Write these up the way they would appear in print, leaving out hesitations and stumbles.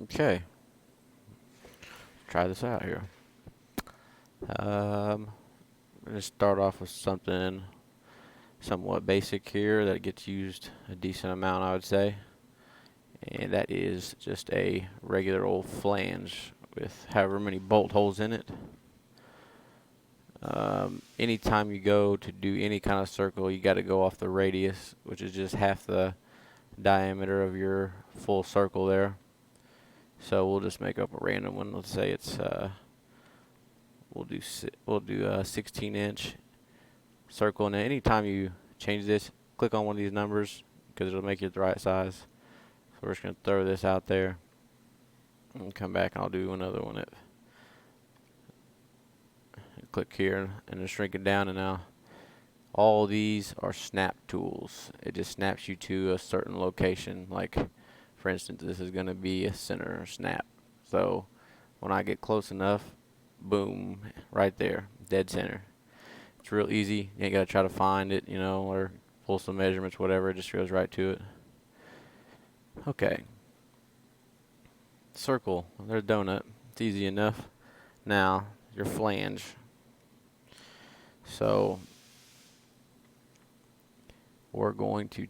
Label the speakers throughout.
Speaker 1: Okay, try this out here. I'm gonna start off with something somewhat basic here that gets used a decent amount, I would say, and that is just a regular old flange with however many bolt holes in it. Anytime you go to do any kind of circle, you got to go off the radius, which is just half the diameter of your full circle there. So we'll just make up a random one. Let's say it's we'll do a 16-inch circle. And anytime you change this, click on one of these numbers because it'll make it the right size. So we're just gonna throw this out there and come back, and I'll do another one. Click here and just shrink it down, and now all these are snap tools. It just snaps you to a certain location. Like, for instance, this is going to be a center snap. So when I get close enough, boom, right there, dead center. It's real easy. You ain't got to try to find it, or pull some measurements, whatever. It just goes right to it. Okay. Circle. There's a donut. It's easy enough. Now, your flange. So we're going to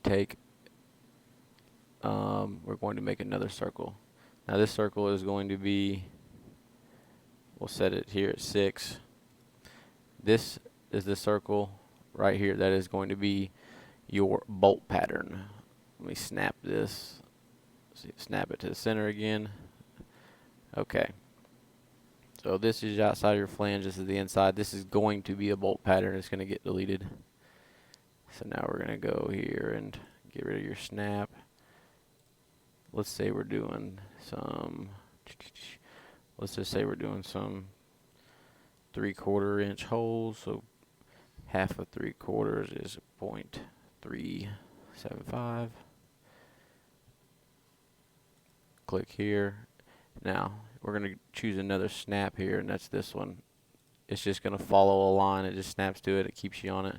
Speaker 1: make another circle. Now this circle is going to be, we'll set it here at 6. This is the circle right here that is going to be your bolt pattern. Let me snap this. Snap it to the center again. Okay. So this is outside your flange. This is the inside. This is going to be a bolt pattern. It's going to get deleted. So now we're going to go here and get rid of your snap. Let's say we're doing some, let's just say we're doing some 3/4 inch holes. So half of 3/4 is 0.375. Click here. Now we're going to choose another snap here, and that's this one. It's just going to follow a line. It just snaps to it. It keeps you on it.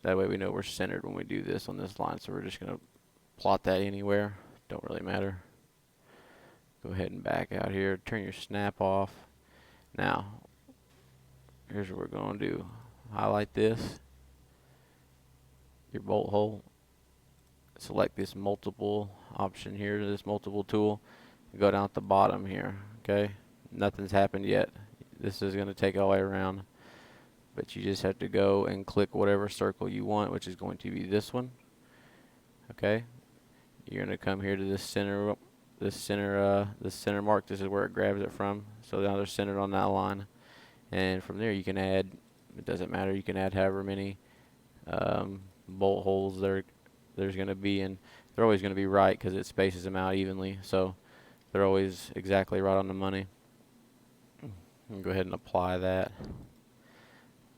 Speaker 1: That way we know we're centered when we do this on this line. So we're just going to plot that anywhere. Don't really matter. Go ahead and back out here. Turn your snap off. Now, here's what we're going to do. Highlight this, your bolt hole. Select this multiple option here, this multiple tool. Go down at the bottom here. Okay, nothing's happened yet. This is going to take all the way around. But you just have to go and click whatever circle you want, which is going to be this one. Okay. You're going to come here to this center mark. This is where it grabs it from. So now they're centered on that line. And from there you can add, it doesn't matter, you can add however many bolt holes there's going to be, and they're always going to be right because it spaces them out evenly. So they're always exactly right on the money. Go ahead and apply that.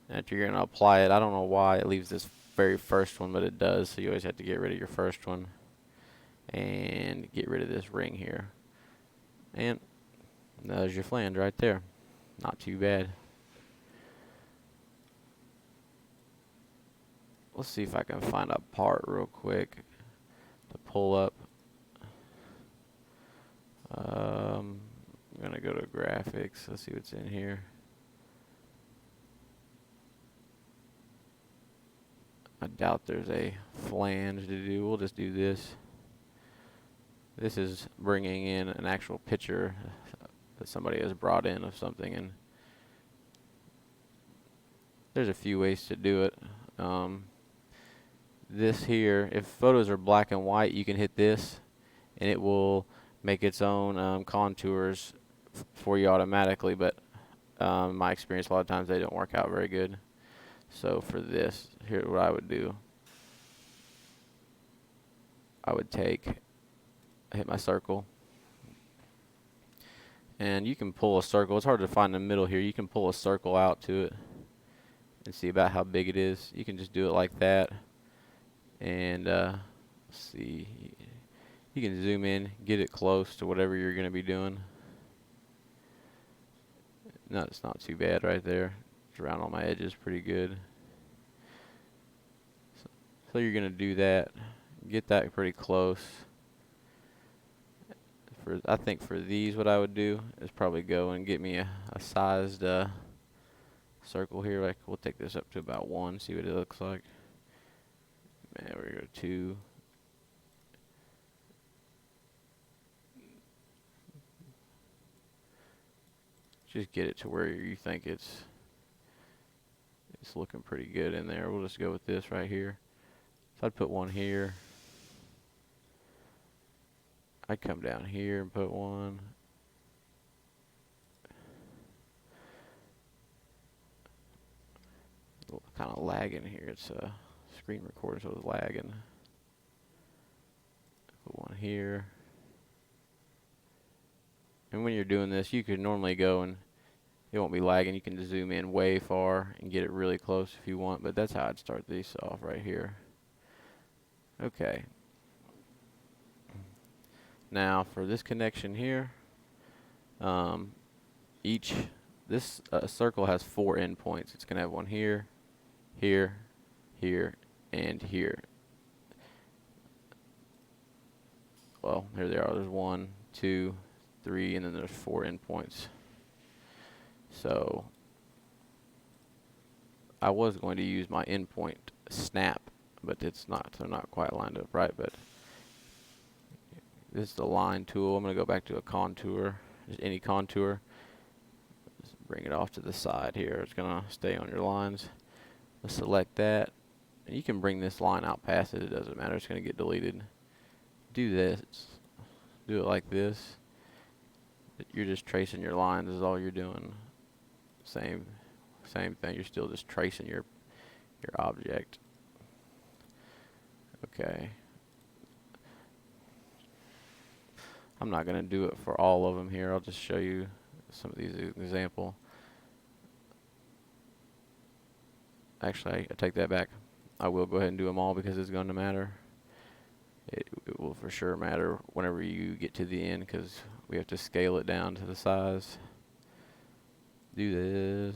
Speaker 1: After you're going to apply it, I don't know why it leaves this very first one, but it does. So you always have to get rid of your first one and get rid of this ring here. And there's your flange right there. Not too bad. Let's see if I can find a part real quick to pull up. I'm going to go to graphics. Let's see what's in here. I doubt there's a flange to do. We'll just do this. This is bringing in an actual picture that somebody has brought in of something, and there's a few ways to do it. This here, if photos are black and white, you can hit this, and it will make its own contours for you automatically, but in my experience, a lot of times they don't work out very good. So for this, here's what I would do. I would hit my circle, and you can pull a circle. It's hard to find the middle here. You can pull a circle out to it and see about how big it is. You can just do it like that, and let's see. You can zoom in, get it close to whatever you're going to be doing. No, it's not too bad right there. It's around all my edges pretty good. So you're going to do that. Get that pretty close. I think for these, what I would do is probably go and get me a sized circle here. Like we'll take this up to about 1, see what it looks like. Man, we're gonna go 2. Just get it to where you think it's looking pretty good in there. We'll just go with this right here. So I'd put one here. I'd come down here and put one. Kind of lagging here. It's a screen recorder, so it's lagging. Put one here. And when you're doing this, you could normally go and it won't be lagging. You can zoom in way far and get it really close if you want, but that's how I'd start these off right here. Okay. Now for this connection here, this circle has 4 endpoints. It's going to have one here, here, here, and here. Well, here they are. There's 1, 2, 3, and then there's 4 endpoints. So I was going to use my endpoint snap, but it's not. They're not quite lined up right. But this is the line tool. I'm going to go back to a contour, just any contour. Just bring it off to the side here. It's going to stay on your lines. Let's select that. And you can bring this line out past it. It doesn't matter. It's going to get deleted. Do this. Do it like this. You're just tracing your lines is all you're doing. Same thing. You're still just tracing your object. Okay. I'm not going to do it for all of them here. I'll just show you some of these example. Actually, I take that back. I will go ahead and do them all because it's going to matter. It will for sure matter whenever you get to the end because we have to scale it down to the size. Do this.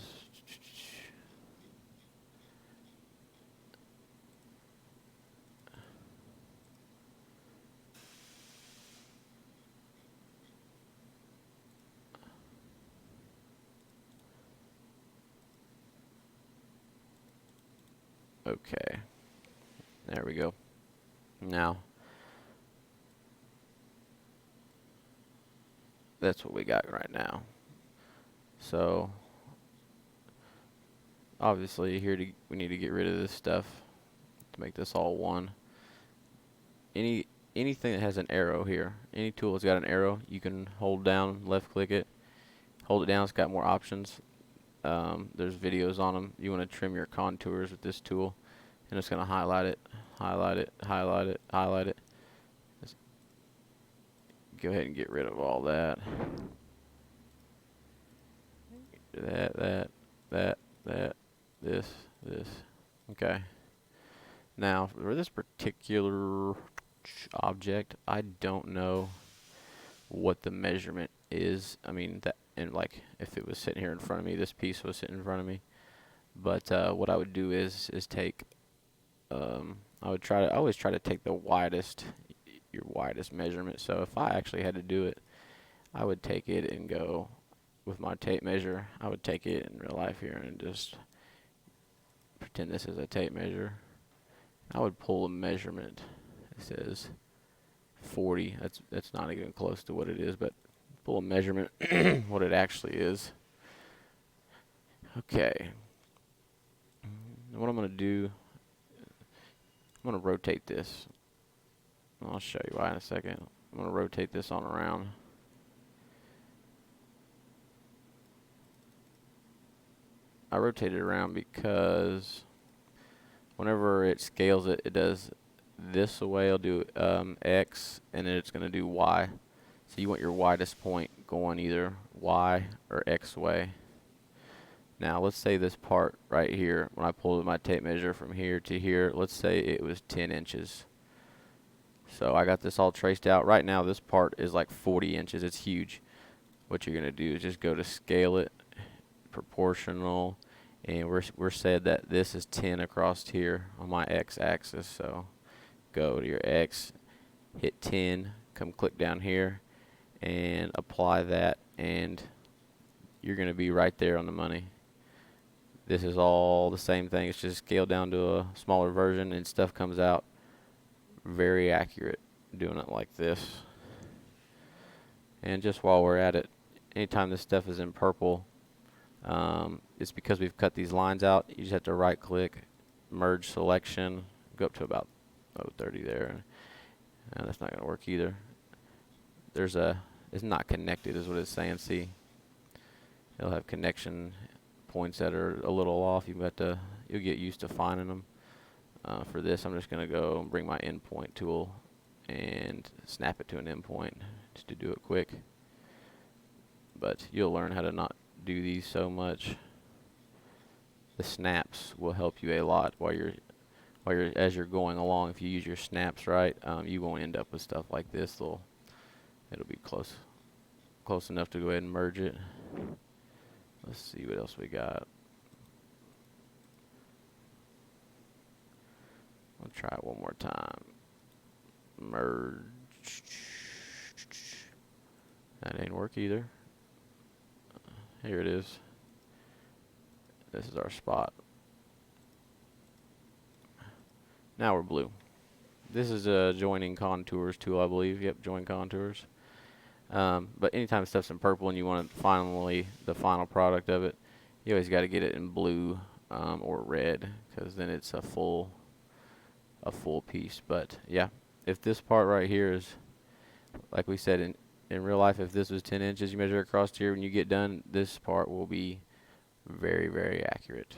Speaker 1: Okay. There we go. Now, that's what we got right now. So, obviously, we need to get rid of this stuff to make this all one. Anything that has an arrow here, any tool that's got an arrow, you can hold down, left click it, hold it down. It's got more options. There's videos on them. You want to trim your contours with this tool, and it's going to highlight it, highlight it, highlight it, highlight it. Just go ahead and get rid of all that. That, this. Okay. Now, for this particular object, I don't know what the measurement is. I mean, and like if it was sitting here in front of me, this piece was sitting in front of me. But what I would do is take. I always try to take your widest measurement. So if I actually had to do it, I would take it and go with my tape measure. I would take it in real life here and just pretend this is a tape measure. I would pull a measurement. It says 40. That's not even close to what it is, but pull a measurement what it actually is. Okay. What I'm going to do, I'm going to rotate this. I'll show you why in a second. I'm going to rotate this on around. I rotate it around because whenever it scales it, it does this way. I'll do X, and then it's going to do Y. So you want your widest point going either Y or X way. Now let's say this part right here, when I pulled my tape measure from here to here, let's say it was 10 inches. So I got this all traced out. Right now this part is like 40 inches. It's huge. What you're going to do is just go to scale it, proportional, and we're said that this is 10 across here on my X axis. So go to your X, hit 10, come click down here, and apply that, and you're going to be right there on the money. This is all the same thing. It's just scaled down to a smaller version, and stuff comes out very accurate doing it like this. And just while we're at it, anytime this stuff is in purple, it's because we've cut these lines out. You just have to right click, merge selection, go up to about 30 there. That's not going to work either. It's not connected is what it's saying. See, it'll have connection points that are a little off. You'll get used to finding them. For this, I'm just going to go and bring my endpoint tool and snap it to an endpoint just to do it quick. But you'll learn how to not do these so much. The snaps will help you a lot as you're going along. If you use your snaps right, you won't end up with stuff like this. It'll be close enough to go ahead and merge it. Let's see what else we got. I'll try it one more time. Merge. That ain't work either. Here it is. This is our spot. Now we're blue. This is a joining contours tool, I believe. Yep, join contours. But anytime stuff's in purple and you want the final product of it, you always got to get it in blue or red, because then it's a full piece. But yeah, if this part right here is, like we said, in real life, if this was 10 inches, you measure across here, when you get done, this part will be very, very accurate.